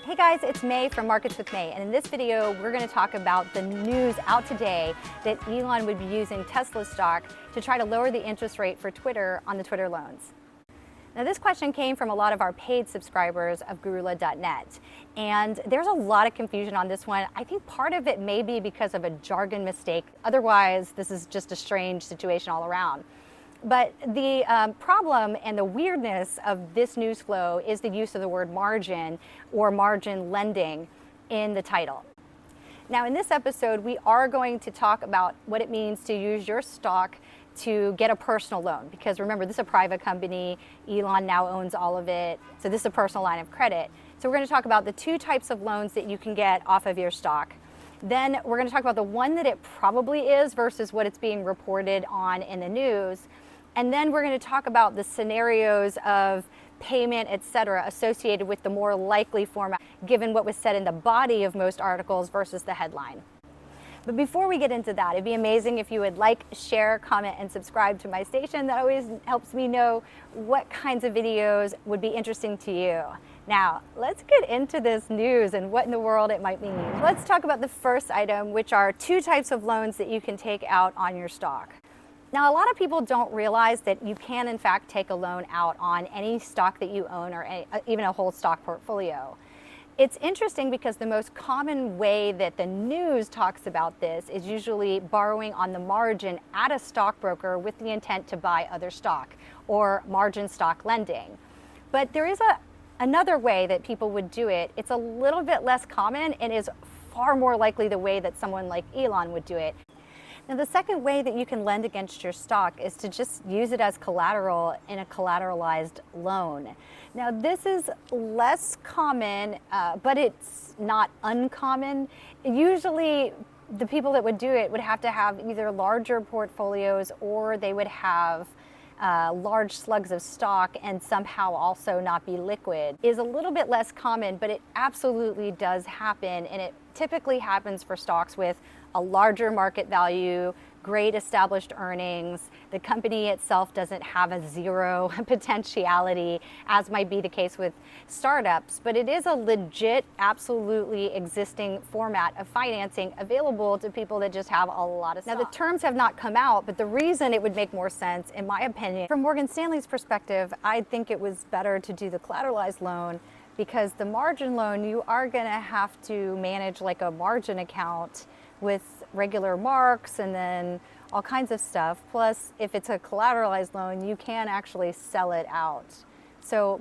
Hey guys, it's May from Markets with May, and in this video we're going to talk about the news out today that Elon would be using Tesla stock to try to lower the interest rate for Twitter on the Twitter loans. Now this question came from a lot of our paid subscribers of Gurula.net, and there's a lot of confusion on this one. I think part of it may be because of a jargon mistake. Otherwise, this is just a strange situation all around. But the problem and the weirdness of this news flow is the use of the word margin or margin lending in the title. Now in this episode, we are going to talk about what it means to use your stock to get a personal loan, because remember, this is a private company. Elon now owns all of it. So this is a personal line of credit. So we're going to talk about the two types of loans that you can get off of your stock. Then we're going to talk about the one that it probably is versus what it's being reported on in the news. And then we're going to talk about the scenarios of payment, etc., associated with the more likely format, given what was said in the body of most articles versus the headline. But before we get into that, it'd be amazing if you would like, share, comment, and subscribe to my station. That always helps me know what kinds of videos would be interesting to you. Now, let's get into this news and what in the world it might mean. Let's talk about the first item, which are two types of loans that you can take out on your stock. Now, a lot of people don't realize that you can, in fact, take a loan out on any stock that you own or even a whole stock portfolio. It's interesting because the most common way that the news talks about this is usually borrowing on the margin at a stockbroker with the intent to buy other stock, or margin stock lending. But there is another way that people would do it. It's a little bit less common and is far more likely the way that someone like Elon would do it. Now, the second way that you can lend against your stock is to just use it as collateral in a collateralized loan. Now, this is less common, but it's not uncommon. Usually, the people that would do it would have to have either larger portfolios or they would have large slugs of stock and somehow also not be liquid. It is a little bit less common, but it absolutely does happen, and it typically happens for stocks with a larger market value, great established earnings. The company itself doesn't have a zero potentiality, as might be the case with startups, but it is a legit, absolutely existing format of financing available to people that just have a lot of stock. Now, the terms have not come out, but the reason it would make more sense, in my opinion, from Morgan Stanley's perspective, I think it was better to do the collateralized loan, because the margin loan, you are going to have to manage like a margin account with regular marks and then all kinds of stuff. Plus, if it's a collateralized loan, you can actually sell it out. So,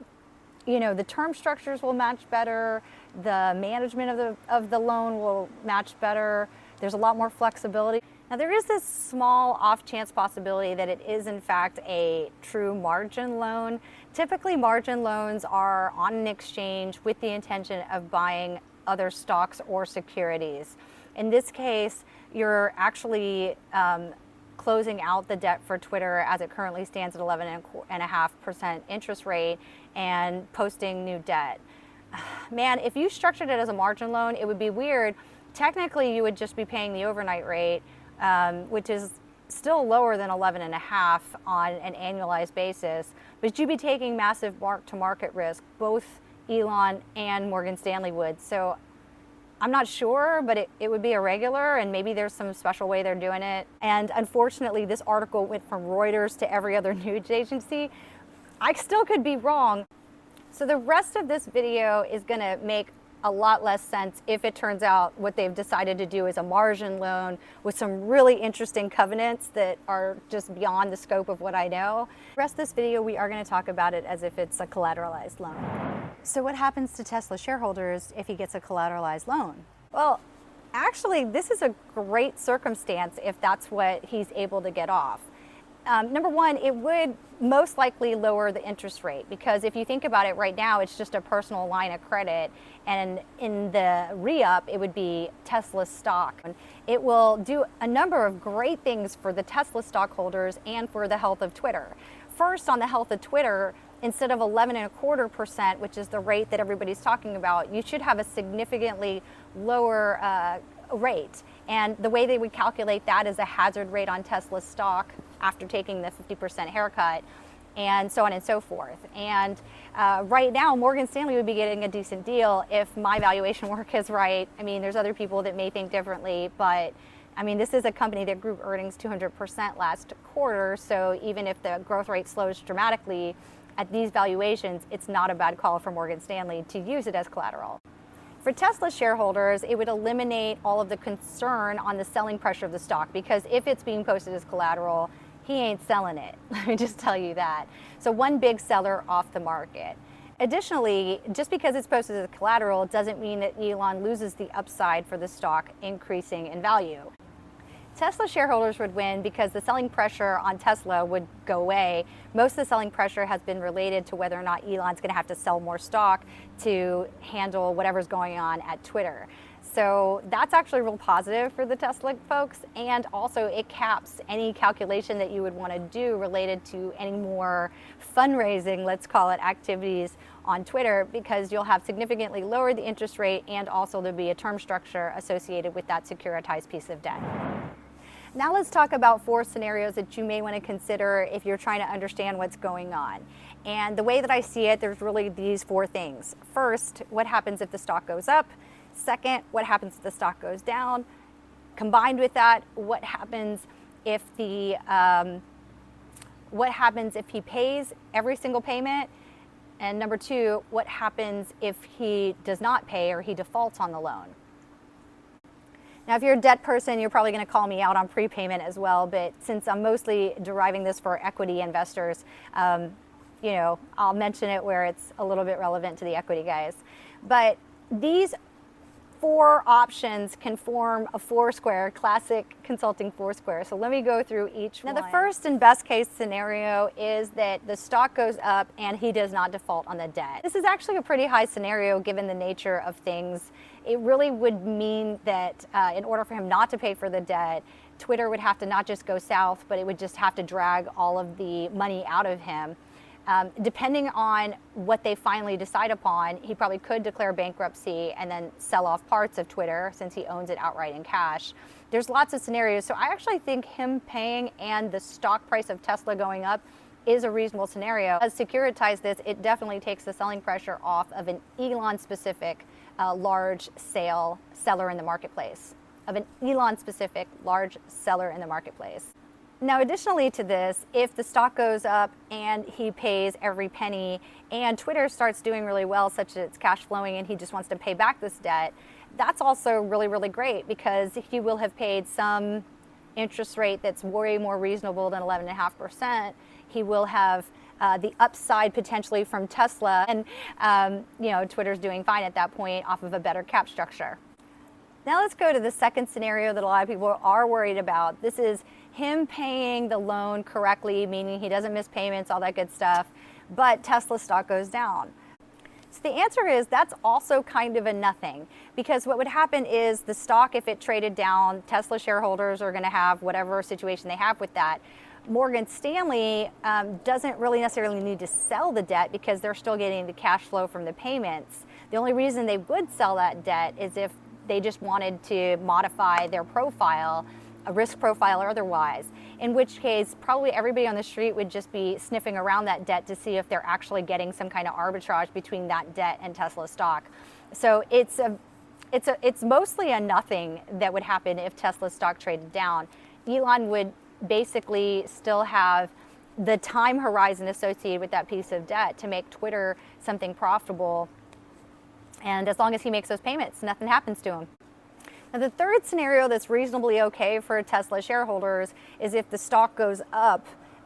you know, the term structures will match better. The management of the loan will match better. There's a lot more flexibility. Now, there is this small off chance possibility that it is in fact a true margin loan. Typically, margin loans are on an exchange with the intention of buying other stocks or securities. In this case, you're actually closing out the debt for Twitter as it currently stands at 11.5% interest rate and posting new debt. Man, if you structured it as a margin loan, it would be weird. Technically, you would just be paying the overnight rate, which is still lower than 11.5 on an annualized basis, but you'd be taking massive mark-to-market risk. Both Elon and Morgan Stanley would. So I'm not sure, but it would be irregular, and maybe there's some special way they're doing it. And unfortunately, this article went from Reuters to every other news agency. I still could be wrong. So the rest of this video is going to make a lot less sense if it turns out what they've decided to do is a margin loan with some really interesting covenants that are just beyond the scope of what I know. The rest of this video, we are going to talk about it as if it's a collateralized loan. So what happens to Tesla shareholders if he gets a collateralized loan? Well, actually, this is a great circumstance if that's what he's able to get off. Number one, it would most likely lower the interest rate, because if you think about it right now, it's just a personal line of credit, and in the re-up, it would be Tesla stock. It will do a number of great things for the Tesla stockholders and for the health of Twitter. First, on the health of Twitter, instead of 11.25%, which is the rate that everybody's talking about, you should have a significantly lower rate. And the way they would calculate that is a hazard rate on Tesla stock after taking the 50% haircut. and so on and so forth. And right now, Morgan Stanley would be getting a decent deal if my valuation work is right. I mean, there's other people that may think differently, but I mean, this is a company that grew earnings 200% last quarter, so even if the growth rate slows dramatically at these valuations, it's not a bad call for Morgan Stanley to use it as collateral. For Tesla shareholders, it would eliminate all of the concern on the selling pressure of the stock, because if it's being posted as collateral, he ain't selling it. Let me just tell you that. So one big seller off the market. Additionally, just because it's posted as collateral doesn't mean that Elon loses the upside for the stock increasing in value. Tesla shareholders would win because the selling pressure on Tesla would go away. Most of the selling pressure has been related to whether or not Elon's going to have to sell more stock to handle whatever's going on at Twitter. So that's actually real positive for the Tesla folks, and also it caps any calculation that you would want to do related to any more fundraising, let's call it, activities on Twitter, because you'll have significantly lowered the interest rate, and also there'll be a term structure associated with that securitized piece of debt. Now let's talk about 4 scenarios that you may want to consider if you're trying to understand what's going on. And the way that I see it, there's really these 4 things. First, what happens if the stock goes up? Second, what happens if the stock goes down? Combined with that, what happens if he pays every single payment? And number 2, what happens if he does not pay or he defaults on the loan? Now, if you're a debt person, you're probably going to call me out on prepayment as well, but since I'm mostly deriving this for equity investors, you know, I'll mention it where it's a little bit relevant to the equity guys. But these 4 options can form a 4-square, classic consulting 4-square. So let me go through each one. Now, the first and best case scenario is that the stock goes up and he does not default on the debt. This is actually a pretty high scenario given the nature of things. It really would mean that in order for him not to pay for the debt, Twitter would have to not just go south, but it would just have to drag all of the money out of him. Depending on what they finally decide upon, he probably could declare bankruptcy and then sell off parts of Twitter since he owns it outright in cash. There's lots of scenarios. So I actually think him paying and the stock price of Tesla going up is a reasonable scenario. As securitize this, it definitely takes the selling pressure off of an Elon-specific large seller in the marketplace, Now, additionally to this, if the stock goes up and he pays every penny and Twitter starts doing really well, such that it's cash flowing and he just wants to pay back this debt, that's also really, really great, because he will have paid some interest rate that's way more reasonable than 11.5%. He will have the upside potentially from Tesla, and you know, Twitter's doing fine at that point off of a better cap structure. Now let's go to the second scenario that a lot of people are worried about. This is him paying the loan correctly, meaning he doesn't miss payments, all that good stuff, but Tesla stock goes down. So the answer is that's also kind of a nothing, because what would happen is the stock, if it traded down, Tesla shareholders are going to have whatever situation they have with that. Morgan Stanley doesn't really necessarily need to sell the debt because they're still getting the cash flow from the payments. The only reason they would sell that debt is if they just wanted to modify their profile, a risk profile or otherwise, in which case probably everybody on the street would just be sniffing around that debt to see if they're actually getting some kind of arbitrage between that debt and Tesla stock. So it's mostly a nothing that would happen if Tesla stock traded down. Elon would basically still have the time horizon associated with that piece of debt to make Twitter something profitable. And as long as he makes those payments, nothing happens to him. Now, the third scenario that's reasonably okay for Tesla shareholders is if the stock goes up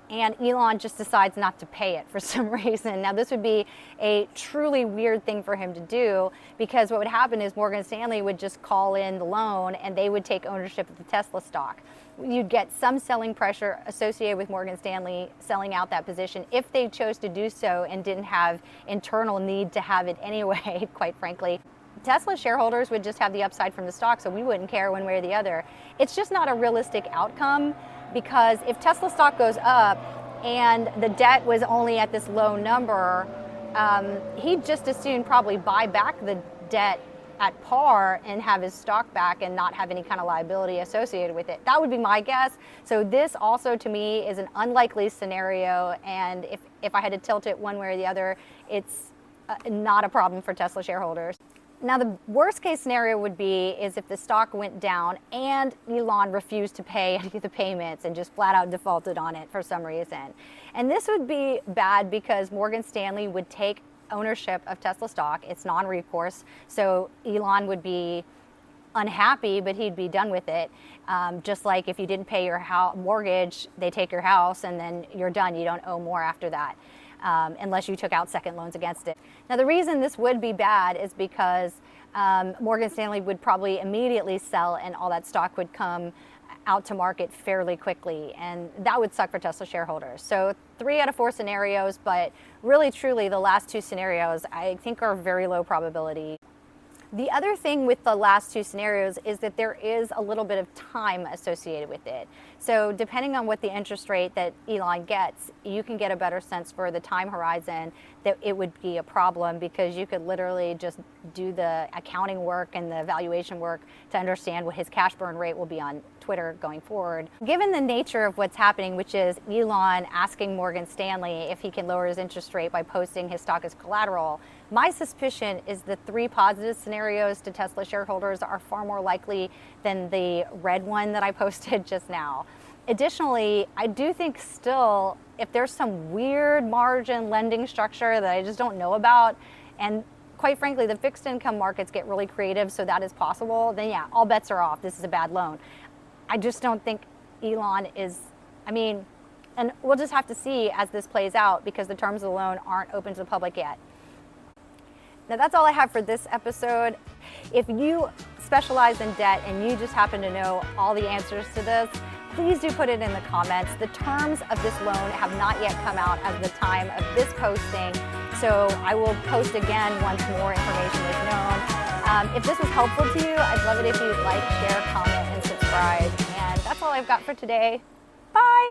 and Elon just decides not to pay it for some reason. Now, this would be a truly weird thing for him to do, because what would happen is Morgan Stanley would just call in the loan and they would take ownership of the Tesla stock. You'd get some selling pressure associated with Morgan Stanley selling out that position if they chose to do so and didn't have internal need to have it anyway, quite frankly. Tesla shareholders would just have the upside from the stock, so we wouldn't care one way or the other. It's just not a realistic outcome, because if Tesla stock goes up and the debt was only at this low number, he'd just as soon probably buy back the debt at par and have his stock back and not have any kind of liability associated with it. That would be my guess. So this also to me is an unlikely scenario, and if I had to tilt it one way or the other, it's not a problem for Tesla shareholders. Now the worst case scenario would be is if the stock went down and Elon refused to pay any of the payments and just flat out defaulted on it for some reason. And this would be bad because Morgan Stanley would take ownership of Tesla stock. It's non-recourse, so Elon would be unhappy, but he'd be done with it. Just like if you didn't pay your mortgage, they take your house and then you're done. You don't owe more after that, unless you took out second loans against it. Now the reason this would be bad is because Morgan Stanley would probably immediately sell and all that stock would come out to market fairly quickly, and that would suck for Tesla shareholders. So 3 out of 4 scenarios, but really truly the last 2 scenarios I think are very low probability. The other thing with the last 2 scenarios is that there is a little bit of time associated with it. So depending on what the interest rate that Elon gets, you can get a better sense for the time horizon that it would be a problem, because you could literally just do the accounting work and the valuation work to understand what his cash burn rate will be on Twitter going forward. Given the nature of what's happening, which is Elon asking Morgan Stanley if he can lower his interest rate by posting his stock as collateral, my suspicion is the 3 positive scenarios to Tesla shareholders are far more likely than the red one that I posted just now. Additionally, I do think still, if there's some weird margin lending structure that I just don't know about, and quite frankly, the fixed income markets get really creative, so that is possible, then yeah, all bets are off. This is a bad loan. I just don't think Elon is, and we'll just have to see as this plays out, because the terms of the loan aren't open to the public yet. Now that's all I have for this episode. If you specialize in debt and you just happen to know all the answers to this, please do put it in the comments. The terms of this loan have not yet come out at the time of this posting, so I will post again once more information is known. If this was helpful to you, I'd love it if you'd like, share, comment, and subscribe. And that's all I've got for today. Bye!